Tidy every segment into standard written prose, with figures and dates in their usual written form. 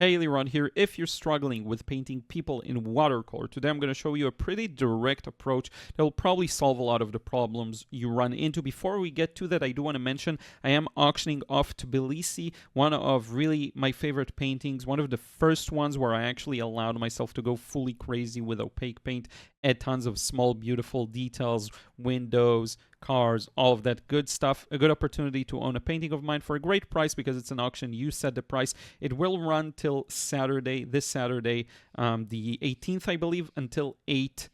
Hey, Liron here. If you're struggling with painting people in watercolor, today I'm going to show you a pretty direct approach that will probably solve a lot of the problems you run into. Before we get to that, I do want to mention I am auctioning off Tbilisi, one of really my favorite paintings, one of the first ones where I actually allowed myself to go fully crazy with opaque paint, add tons of small, beautiful details, windows, cars, all of that good stuff. A good opportunity to own a painting of mine for a great price because it's an auction. You set the price. It will run till Saturday, this Saturday, the 18th, I believe, until 8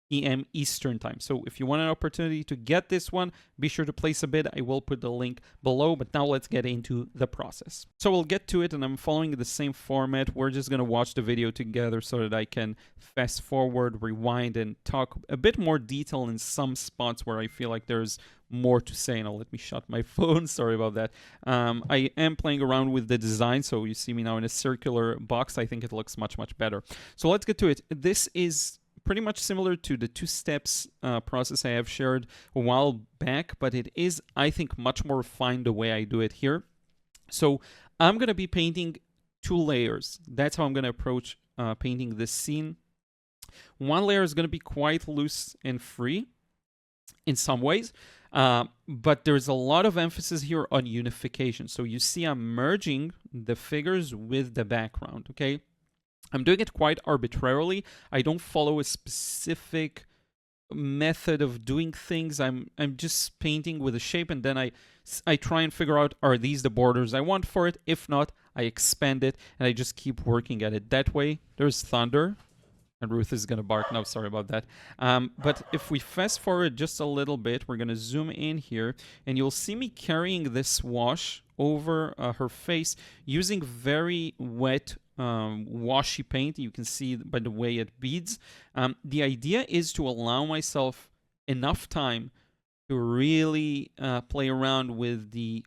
p.m. Eastern time. So if you want an opportunity to get this one, be sure to place a bid. I will put the link below, but now let's get into the process. So we'll get to it, and I'm following the same format. We're just going to watch the video together so that I can fast forward, rewind, and talk a bit more detail in some spots where I feel like there's more to say. Now let me shut my phone. Sorry about that. I am playing around with the design, so you see me now in a circular box. I think it looks much, much better. So let's get to it. This is pretty much similar to the two steps process I have shared a while back, but it is, I think, much more refined the way I do it here. So I'm going to be painting two layers. That's how I'm going to approach painting this scene. One layer is going to be quite loose and free in some ways, but there's a lot of emphasis here on unification. So you see I'm merging the figures with the background, okay? I'm doing it quite arbitrarily. I don't follow a specific method of doing things. I'm just painting with a shape, and then I try and figure out, are these the borders I want for it? If not, I expand it, and I just keep working at it that way. There's thunder, and Ruth is going to bark now. Sorry about that. But if we fast forward just a little bit, we're going to zoom in here, and you'll see me carrying this wash over her face using very wet washy paint. You can see by the way it beads. The idea is to allow myself enough time to really play around with the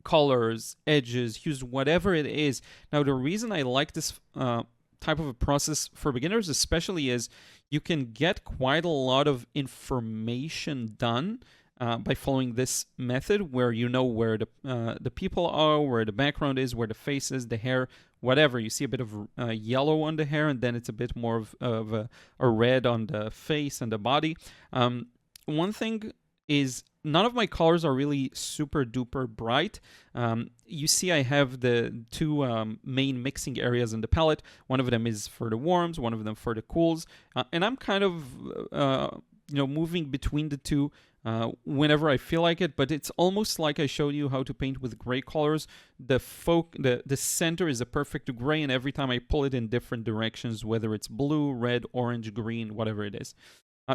colors, edges, hues, whatever it is. Now, the reason I like this type of a process for beginners especially is you can get quite a lot of information done by following this method, where you know where the people are, where the background is, where the face is, the hair, whatever. You see a bit of yellow on the hair, and then it's a bit more of a red on the face and the body. One thing is, none of my colors are really super duper bright. You see I have the two main mixing areas in the palette. One of them is for the warms, one of them for the cools, and I'm kind of moving between the two whenever I feel like it, but it's almost like I showed you how to paint with gray colors. The center is a perfect gray, and every time I pull it in different directions, whether it's blue, red, orange, green, whatever it is.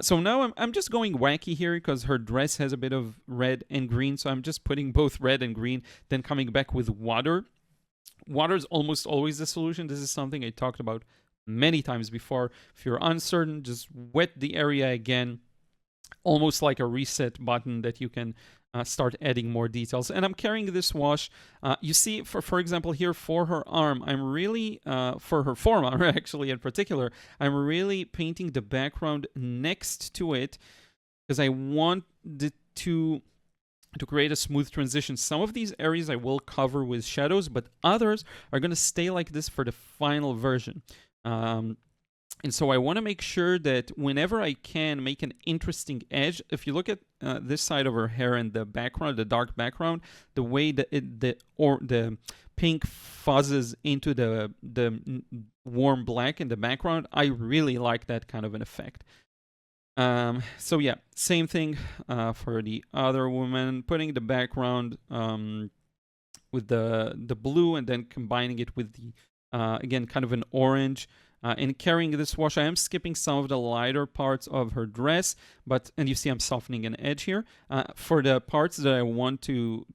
So now I'm just going wacky here because her dress has a bit of red and green, so I'm just putting both red and green, then coming back with water. Water is almost always the solution. This is something I talked about many times before. If you're uncertain, just wet the area again, almost like a reset button that you can start adding more details. And I'm carrying this wash. You see, for example, here for her arm, I'm really, for her forearm actually in particular, I'm really painting the background next to it because I want the to create a smooth transition. Some of these areas I will cover with shadows, but others are going to stay like this for the final version. And so I want to make sure that whenever I can make an interesting edge, if you look at this side of her hair and the background, the dark background, the way that the pink fuzzes into the warm black in the background, I really like that kind of an effect. So yeah, same thing for the other woman, putting the background with the blue and then combining it with the, again, kind of an orange. And carrying this wash, I am skipping some of the lighter parts of her dress, and you see I'm softening an edge here. For the parts that I want to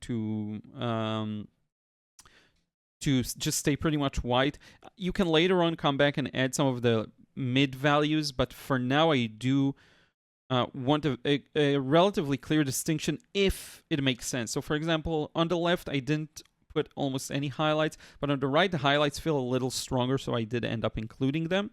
just stay pretty much white, you can later on come back and add some of the mid values, but for now I do want a relatively clear distinction if it makes sense. So for example, on the left, I didn't put almost any highlights, but on the right the highlights feel a little stronger, so I did end up including them.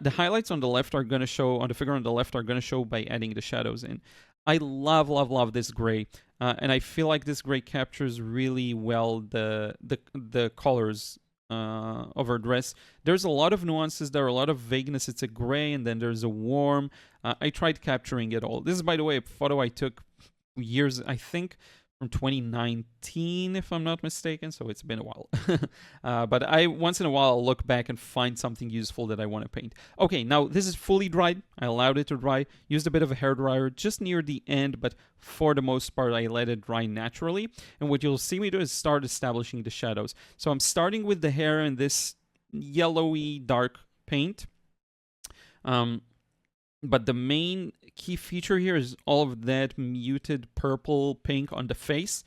The highlights on the left are going to show, on the figure on the left, are going to show by adding the shadows in. I love this gray, and I feel like this gray captures really well the colors of her dress. There's a lot of nuances. There are a lot of vagueness. It's a gray, and then there's a warm. I tried capturing it all. This is, by the way, a photo I took years, I think, from 2019, if I'm not mistaken, so it's been a while. But I, once in a while, I'll look back and find something useful that I want to paint. Okay, now this is fully dried. I allowed it to dry, used a bit of a hairdryer just near the end, but for the most part, I let it dry naturally. And what you'll see me do is start establishing the shadows. So I'm starting with the hair in this yellowy dark paint. But the main key feature here is all of that muted purple pink on the face.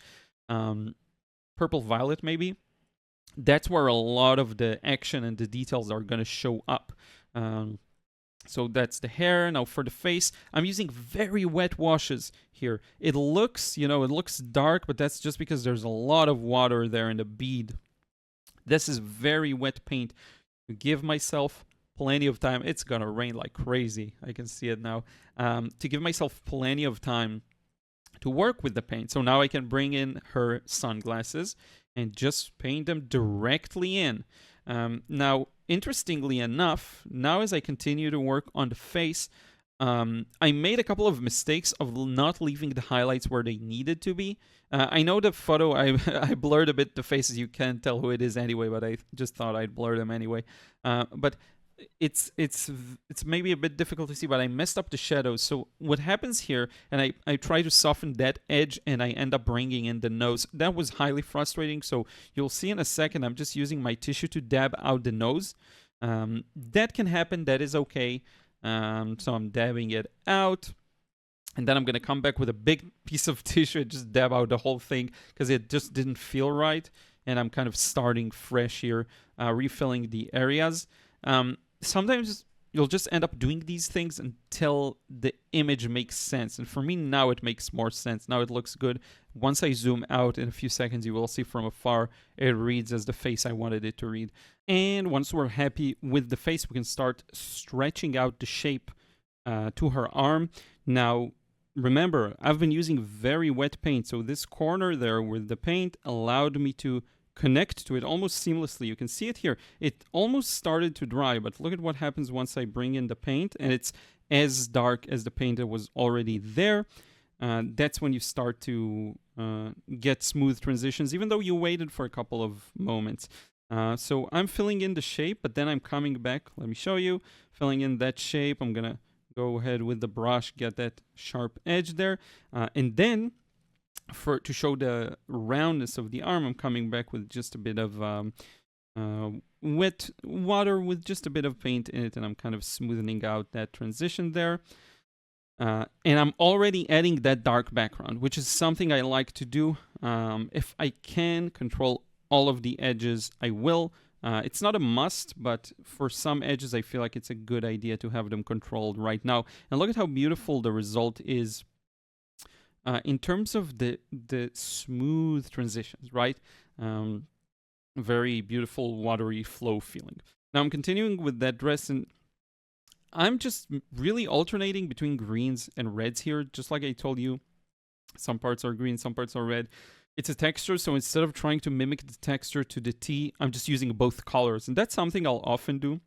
Purple violet, maybe. That's where a lot of the action and the details are going to show up. So that's the hair. Now for the face, I'm using very wet washes here. It looks, it looks dark, but that's just because there's a lot of water there in the bead. This is very wet paint. To give myself plenty of time. It's gonna rain like crazy. I can see it now. To give myself plenty of time to work with the paint. So now I can bring in her sunglasses and just paint them directly in. Now, interestingly enough, now as I continue to work on the face, I made a couple of mistakes of not leaving the highlights where they needed to be. I know the photo, I blurred a bit the faces. You can't tell who it is anyway, but I just thought I'd blur them anyway. But it's maybe a bit difficult to see, but I messed up the shadows. So what happens here, and I try to soften that edge, and I end up bringing in the nose. That was highly frustrating. So you'll see in a second, I'm just using my tissue to dab out the nose. That can happen. That is okay. So I'm dabbing it out. And then I'm going to come back with a big piece of tissue and just dab out the whole thing because it just didn't feel right. And I'm kind of starting fresh here, refilling the areas. Sometimes you'll just end up doing these things until the image makes sense. And for me, now it makes more sense. Now it looks good. Once I zoom out in a few seconds, you will see from afar, it reads as the face I wanted it to read. And once we're happy with the face, we can start stretching out the shape to her arm. Now, remember, I've been using very wet paint. So this corner there with the paint allowed me to connect to it almost seamlessly. You can see it here. It almost started to dry, but look at what happens once I bring in the paint, and it's as dark as the paint that was already there. That's when you start to get smooth transitions, even though you waited for a couple of moments. So I'm filling in the shape, but then I'm coming back. Let me show you. Filling in that shape. I'm going to go ahead with the brush, get that sharp edge there. And then to show the roundness of the arm, I'm coming back with just a bit of wet water with just a bit of paint in it, and I'm kind of smoothing out that transition there. And I'm already adding that dark background, which is something I like to do. If I can control all of the edges, I will. It's not a must, but for some edges, I feel like it's a good idea to have them controlled right now. And look at how beautiful the result is. In terms of the smooth transitions, right? Very beautiful watery flow feeling. Now I'm continuing with that dress, and I'm just really alternating between greens and reds here, just like I told you. Some parts are green, some parts are red. It's a texture, so instead of trying to mimic the texture to the T, I'm just using both colors, and that's something I'll often do.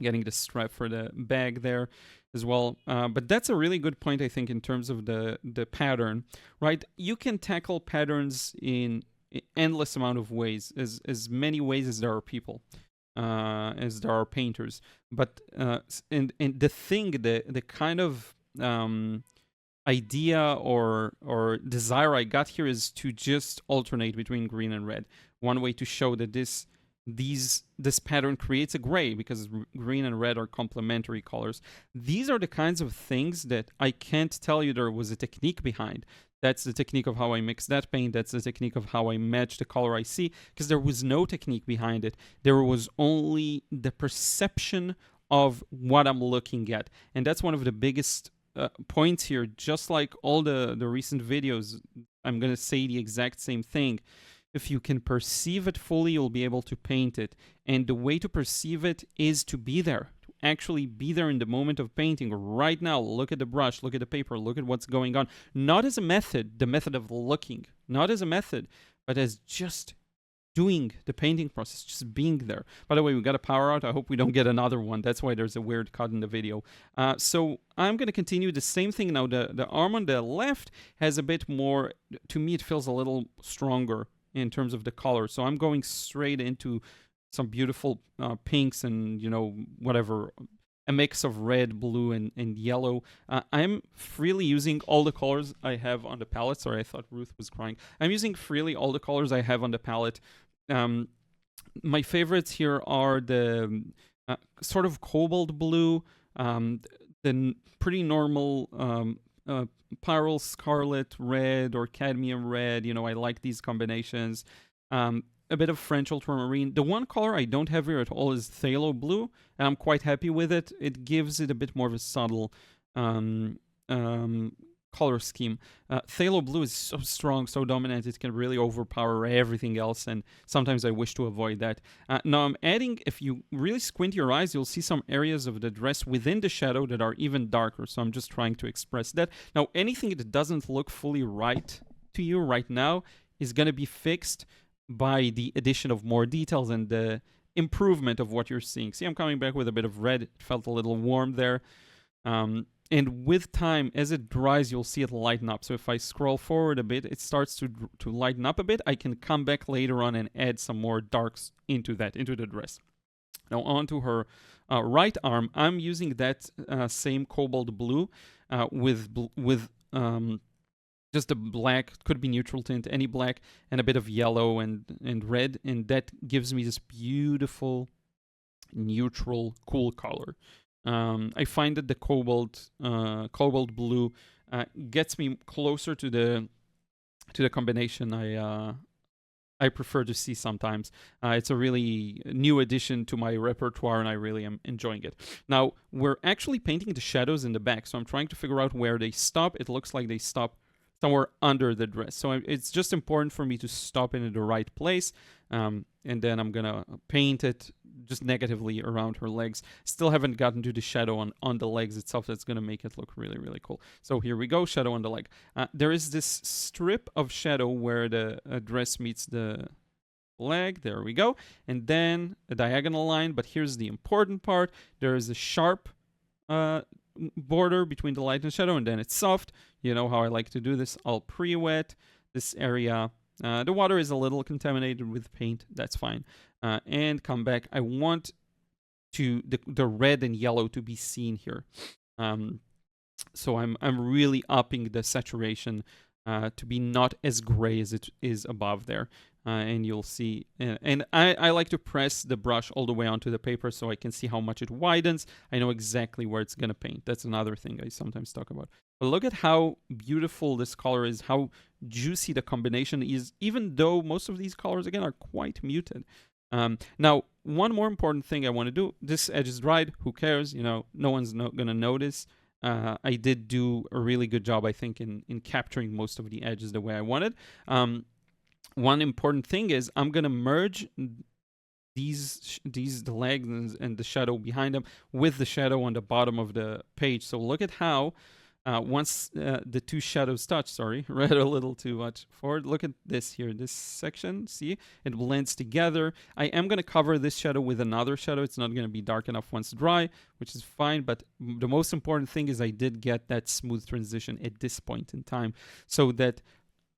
Getting the strap for the bag there as well. But that's a really good point, I think, in terms of the pattern, right? You can tackle patterns in endless amount of ways, as many ways as there are people, as there are painters. But and the thing, the kind of idea or desire I got here is to just alternate between green and red. One way to show that this pattern creates a gray, because green and red are complementary colors. These are the kinds of things that I can't tell you there was a technique behind. That's the technique of how I mix that paint. That's the technique of how I match the color I see, because there was no technique behind it. There was only the perception of what I'm looking at. And that's one of the biggest points here. Just like all the recent videos, I'm going to say the exact same thing. If you can perceive it fully, you'll be able to paint it. And the way to perceive it is to be there, to actually be there in the moment of painting. Right now, look at the brush, look at the paper, look at what's going on. Not as a method, the method of looking, not as a method, but as just doing the painting process, just being there. By the way, we got a power out. I hope we don't get another one. That's why there's a weird cut in the video. So I'm going to continue the same thing now. The arm on the left has a bit more, to me, it feels a little stronger in terms of the color. So I'm going straight into some beautiful pinks and, you know, whatever, a mix of red, blue, and yellow. I'm freely using all the colors I have on the palette. Sorry, I thought Ruth was crying. I'm using freely all the colors I have on the palette. My favorites here are the sort of cobalt blue, the pretty normal pyrrole scarlet red or cadmium red. You know, I like these combinations. A bit of French ultramarine. The one color I don't have here at all is phthalo blue, and I'm quite happy with it. It gives it a bit more of a subtle color scheme. Phthalo blue is so strong, so dominant, it can really overpower everything else, and sometimes I wish to avoid that. Now I'm adding, if you really squint your eyes, you'll see some areas of the dress within the shadow that are even darker, so I'm just trying to express that. Now anything that doesn't look fully right to you right now is going to be fixed by the addition of more details and the improvement of what you're seeing. See, I'm coming back with a bit of red. It felt a little warm there. And with time, as it dries, you'll see it lighten up. So if I scroll forward a bit, it starts to lighten up a bit. I can come back later on and add some more darks into the dress. Now onto her right arm, I'm using that same cobalt blue with just a black, could be neutral tint, any black, and a bit of yellow and red, and that gives me this beautiful, neutral, cool color. I find that the cobalt blue gets me closer to the combination I prefer to see sometimes. It's a really new addition to my repertoire, and I really am enjoying it. Now, we're actually painting the shadows in the back, so I'm trying to figure out where they stop. It looks like they stop somewhere under the dress. So it's just important for me to stop it in the right place. And then I'm going to paint it just negatively around her legs. Still haven't gotten to the shadow on the legs itself. That's going to make it look really, really cool. So here we go, shadow on the leg. There is this strip of shadow where the dress meets the leg. There we go. And then a diagonal line. But here's the important part. There is a sharp border between the light and shadow, and then it's soft. You know how I like to do this. I'll pre-wet this area. The water is a little contaminated with paint. That's fine. And come back. I want the red and yellow to be seen here. So I'm really upping the saturation to be not as gray as it is above there. And you'll see, and I like to press the brush all the way onto the paper so I can see how much it widens. I know exactly where it's going to paint. That's another thing I sometimes talk about. But look at how beautiful this color is, how juicy the combination is, even though most of these colors, again, are quite muted. Now, one more important thing I want to do, this edge is dried, who cares? You know, no one's going to notice. I did do a really good job, I think, in capturing most of the edges the way I wanted. One important thing is I'm going to merge the legs and the shadow behind them with the shadow on the bottom of the page. So look at how once the two shadows touch, sorry, read a little too much forward. Look at this here, this section, see? It blends together. I am going to cover this shadow with another shadow. It's not going to be dark enough once dry, which is fine. But the most important thing is I did get that smooth transition at this point in time so that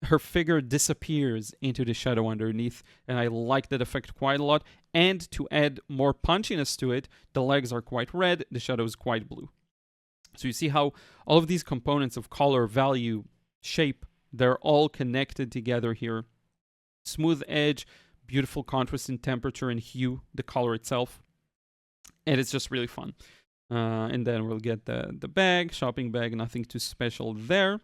her figure disappears into the shadow underneath, and I like that effect quite a lot. And to add more punchiness to it, the legs are quite red, the shadow is quite blue. So you see how all of these components of color, value, shape, they're all connected together here. Smooth edge, beautiful contrast in temperature and hue, the color itself. And it's just really fun. And then we'll get the bag, shopping bag, nothing too special there.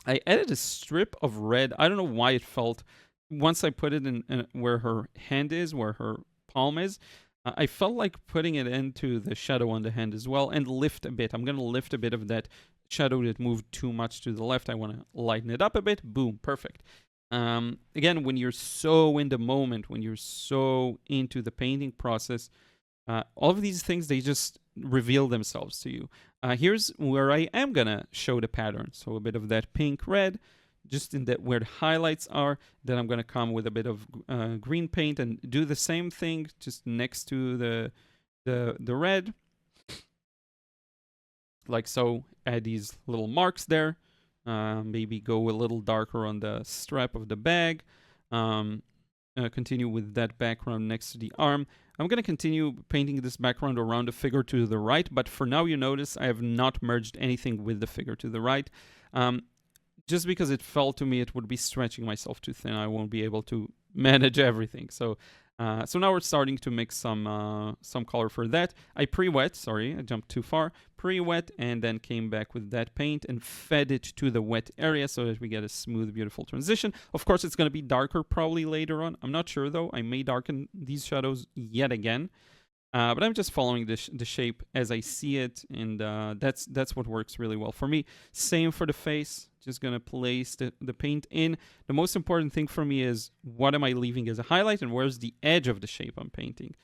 I added a strip of red. I don't know why it felt, once I put it in where her hand is, where her palm is, I felt like putting it into the shadow on the hand as well and lift a bit. I'm going to lift a bit of that shadow that moved too much to the left. I want to lighten it up a bit. Boom, perfect. Again, when you're so in the moment, when you're so into the painting process, all of these things, they just reveal themselves to you. Here's where I am going to show the pattern. So a bit of that pink red, just in that where the highlights are. Then I'm going to come with a bit of green paint and do the same thing just next to the red. Like so, add these little marks there. Maybe go a little darker on the strap of the bag. Continue with that background next to the arm. I'm going to continue painting this background around the figure to the right, but for now you notice I have not merged anything with the figure to the right. Just because it felt to me it would be stretching myself too thin. I won't be able to manage everything. So now we're starting to mix some color for that. I pre-wet, sorry, I jumped too far. Pre-wet and then came back with that paint and fed it to the wet area so that we get a smooth, beautiful transition. Of course, it's going to be darker probably later on. I'm not sure though. I may darken these shadows yet again. But I'm just following the shape as I see it, and that's what works really well for me. Same for the face. Just going to place the paint in. The most important thing for me is what am I leaving as a highlight and where's the edge of the shape I'm painting.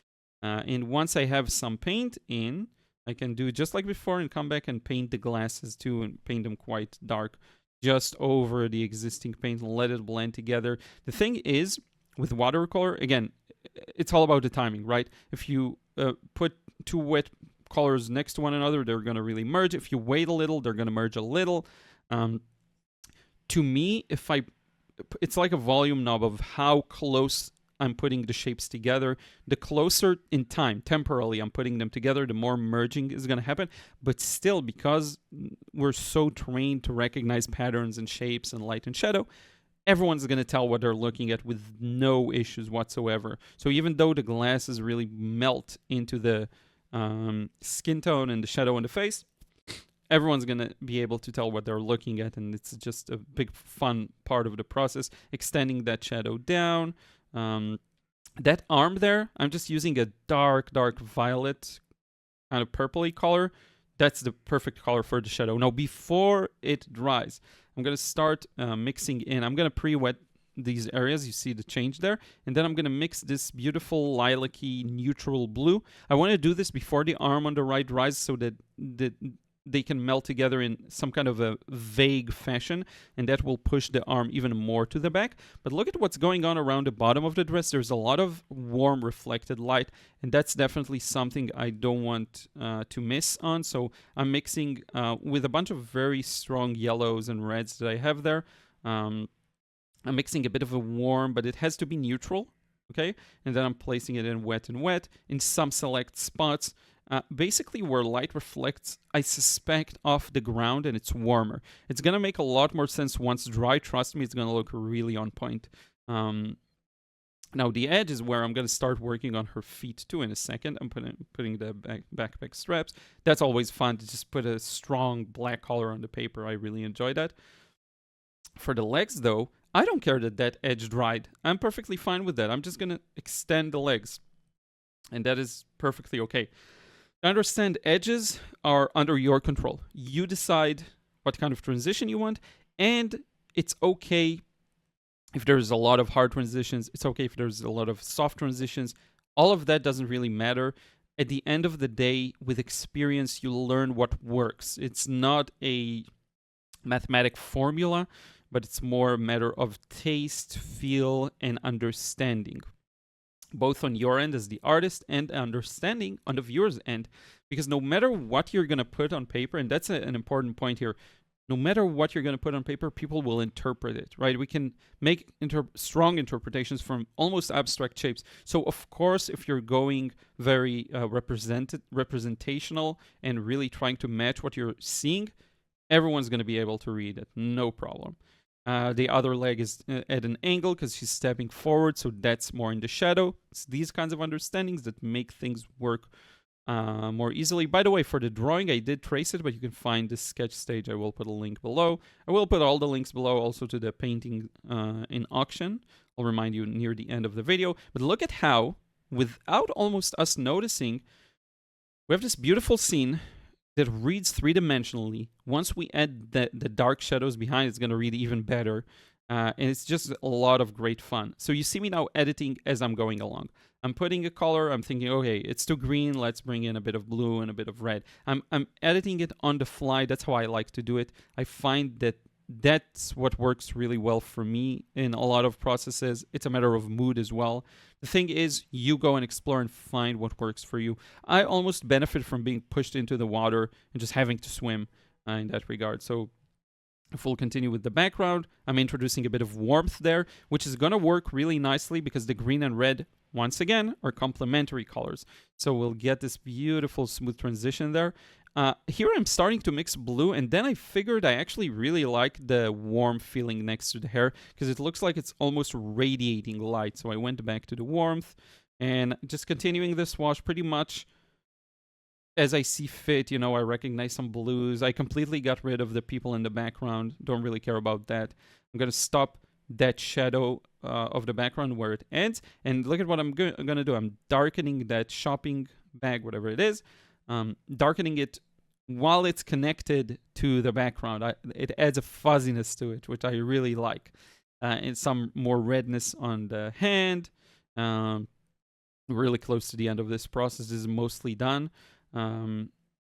And once I have some paint in, I can do just like before and come back and paint the glasses too and paint them quite dark just over the existing paint and let it blend together. The thing is, with watercolor, again, it's all about the timing, right? If you put two wet colors next to one another, they're going to really merge. If you wait a little, they're going to merge a little. To me, it's like a volume knob of how close I'm putting the shapes together. The closer in time, temporarily, I'm putting them together, the more merging is going to happen. But still, because we're so trained to recognize patterns and shapes and light and shadow, everyone's going to tell what they're looking at with no issues whatsoever. So even though the glasses really melt into the skin tone and the shadow on the face, everyone's going to be able to tell what they're looking at, and it's just a big fun part of the process. Extending that shadow down. That arm there, I'm just using a dark violet kind of purpley color. That's the perfect color for the shadow. Now, before it dries, I'm going to start mixing in. I'm going to pre-wet these areas. You see the change there. And then I'm going to mix this beautiful lilac-y neutral blue. I want to do this before the arm on the right dries so that they can melt together in some kind of a vague fashion, and that will push the arm even more to the back. But look at what's going on around the bottom of the dress. There's a lot of warm reflected light, and that's definitely something I don't want to miss on. So I'm mixing with a bunch of very strong yellows and reds that I have there. I'm mixing a bit of a warm, but it has to be neutral, okay? And then I'm placing it in wet and wet in some select spots. Basically where light reflects, I suspect, off the ground and it's warmer. It's going to make a lot more sense once dry. Trust me, it's going to look really on point. Now the edge is where I'm going to start working on her feet too in a second. I'm putting the backpack straps. That's always fun to just put a strong black color on the paper. I really enjoy that. For the legs though, I don't care that edge dried. I'm perfectly fine with that. I'm just going to extend the legs, and that is perfectly okay. Understand, edges are under your control. You decide what kind of transition you want, and it's okay if there's a lot of hard transitions. It's okay if there's a lot of soft transitions. All of that doesn't really matter. At the end of the day, with experience, you learn what works. It's not a mathematic formula, but it's more a matter of taste, feel, and understanding, both on your end as the artist and understanding on the viewer's end. Because no matter what you're going to put on paper, and that's an important point here, no matter what you're going to put on paper, people will interpret it, right? We can make strong interpretations from almost abstract shapes. So of course, if you're going very representational and really trying to match what you're seeing, everyone's going to be able to read it, no problem. The other leg is at an angle because she's stepping forward, so that's more in the shadow. It's these kinds of understandings that make things work more easily. By the way, for the drawing, I did trace it, but you can find the sketch stage. I will put a link below. I will put all the links below also to the painting in auction. I'll remind you near the end of the video. But look at how, without almost us noticing, we have this beautiful scene that reads three-dimensionally. Once we add the dark shadows behind, it's going to read even better. And it's just a lot of great fun. So you see me now editing as I'm going along. I'm putting a color. I'm thinking, okay, it's too green. Let's bring in a bit of blue and a bit of red. I'm editing it on the fly. That's how I like to do it. I find that That's what works really well for me in a lot of processes. It's a matter of mood as well. The thing is, you go and explore and find what works for you. I almost benefit from being pushed into the water and just having to swim in that regard. So if we'll continue with the background, I'm introducing a bit of warmth there, which is going to work really nicely because the green and red, once again, are complementary colors. So we'll get this beautiful smooth transition there. Here I'm starting to mix blue, and then I figured I actually really like the warm feeling next to the hair because it looks like it's almost radiating light. So I went back to the warmth and just continuing this wash pretty much as I see fit. You know, I recognize some blues. I completely got rid of the people in the background. Don't really care about that. I'm going to stop that shadow of the background where it ends. And look at what I'm going to do. I'm darkening that shopping bag, whatever it is. Darkening it while it's connected to the background. It adds a fuzziness to it, which I really like. And some more redness on the hand. Really close to the end of this process. This is mostly done.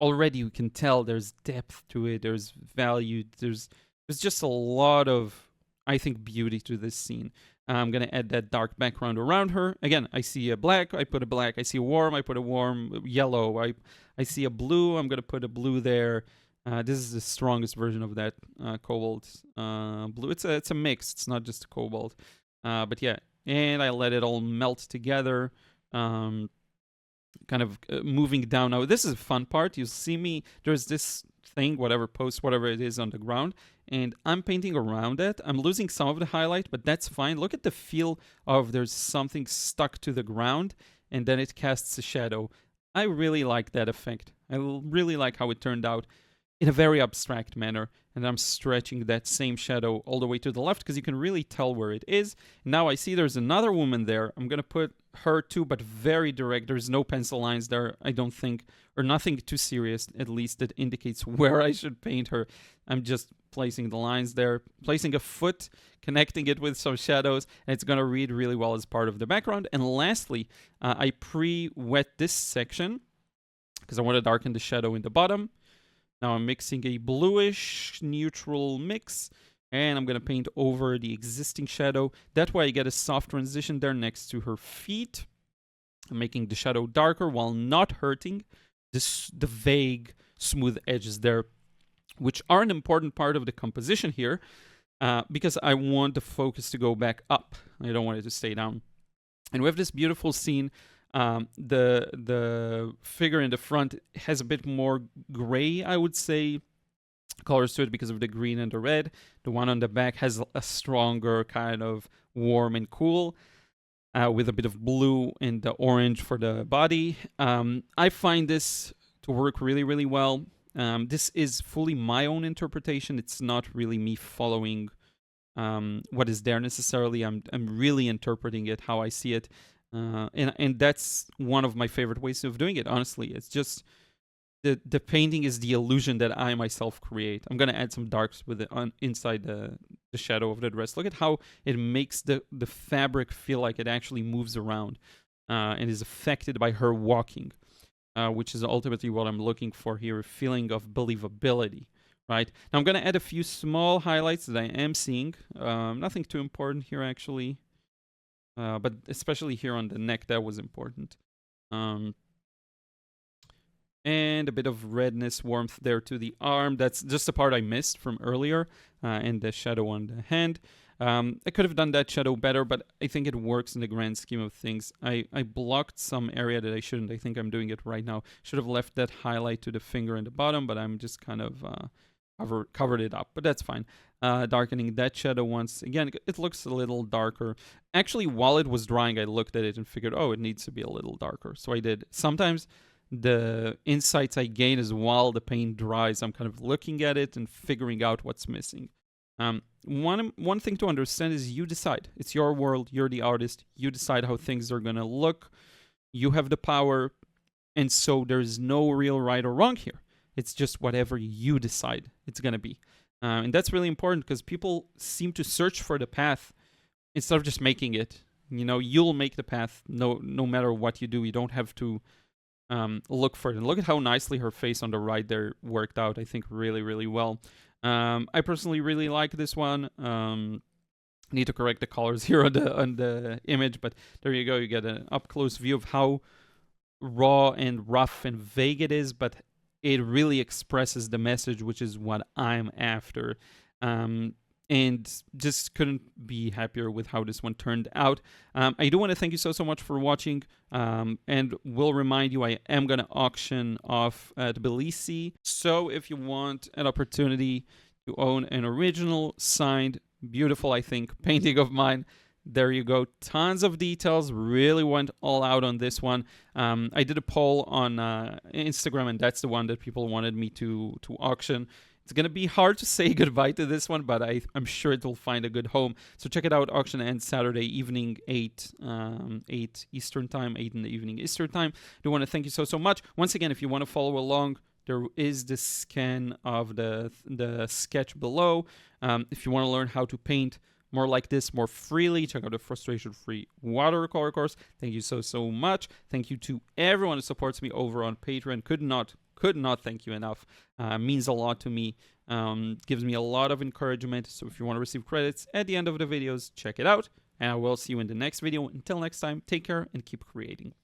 Already you can tell there's depth to it. There's value. There's just a lot of, I think, beauty to this scene. I'm going to add that dark background around her. Again, I see a black, I put a black. I see a warm, I put a warm. Yellow, I see a blue, I'm going to put a blue there. This is the strongest version of that cobalt blue. It's a mix. It's not just a cobalt. But yeah, and I let it all melt together. Kind of moving down now. This is a fun part. You see me, there's this thing, whatever it is on the ground, and I'm painting around it. I'm losing some of the highlight, but that's fine. Look at the feel of there's something stuck to the ground, and then it casts a shadow. I really like that effect. I really like how it turned out in a very abstract manner, and I'm stretching that same shadow all the way to the left because you can really tell where it is. Now I see there's another woman there. I'm going to put her too, but very direct. There's no pencil lines there, I don't think, or nothing too serious, at least, that indicates where I should paint her. I'm just placing the lines there, placing a foot, connecting it with some shadows, and it's going to read really well as part of the background. And lastly, I pre-wet this section because I want to darken the shadow in the bottom. Now I'm mixing a bluish neutral mix, and I'm going to paint over the existing shadow. That way I get a soft transition there next to her feet. I'm making the shadow darker while not hurting the vague, smooth edges there, which are an important part of the composition here, because I want the focus to go back up. I don't want it to stay down. And we have this beautiful scene. The figure in the front has a bit more gray, I would say, colors to it because of the green and the red. The one on the back has a stronger kind of warm and cool, with a bit of blue and the orange for the body. I find this to work really, really well. This is fully my own interpretation. It's not really me following what is there necessarily. I'm really interpreting it how I see it. And that's one of my favorite ways of doing it, honestly. It's just the painting is the illusion that I myself create. I'm going to add some darks with it inside the shadow of the dress. Look at how it makes the fabric feel like it actually moves around and is affected by her walking, which is ultimately what I'm looking for here, a feeling of believability. Right? Now I'm going to add a few small highlights that I am seeing. Nothing too important here, actually. But especially here on the neck, that was important. And a bit of redness, warmth there to the arm. That's just the part I missed from earlier. And the shadow on the hand. I could have done that shadow better, but I think it works in the grand scheme of things. I blocked some area that I shouldn't. I think I'm doing it right now. Should have left that highlight to the finger in the bottom, but I'm just kind of covered it up. But that's fine. Darkening that shadow once again. It looks a little darker. Actually, while it was drying, I looked at it and figured, oh, it needs to be a little darker. So I did. Sometimes the insights I gain is while the paint dries. I'm kind of looking at it and figuring out what's missing. One thing to understand is you decide. It's your world. You're the artist. You decide how things are going to look. You have the power. And so there's no real right or wrong here. It's just whatever you decide it's going to be. And that's really important because people seem to search for the path instead of just making it. You know, you'll make the path no matter what you do. You don't have to look for it. And look at how nicely her face on the right there worked out, I think, really, really well. I personally really like this one. Need to correct the colors here on the image, but there you go. You get an up close view of how raw and rough and vague it is, but it really expresses the message, which is what I'm after. And just couldn't be happier with how this one turned out. I do want to thank you so much for watching, and will remind you I am going to auction off Tbilisi. So if you want an opportunity to own an original, signed, beautiful, I think, painting of mine, there you go. Tons of details. Really went all out on this one. I did a poll on Instagram, and that's the one that people wanted me to auction. It's going to be hard to say goodbye to this one, but I'm sure it will find a good home. So check it out. Auction ends Saturday evening, 8 Eastern time, 8 in the evening Eastern time. I do want to thank you so much. Once again, if you want to follow along, there is the scan of the sketch below. If you want to learn how to paint more like this, more freely, check out the frustration-free watercolor course. Thank you so much. Thank you to everyone who supports me over on Patreon. Could not thank you enough. Means a lot to me. Gives me a lot of encouragement. So if you want to receive credits at the end of the videos, check it out. And I will see you in the next video. Until next time, take care and keep creating.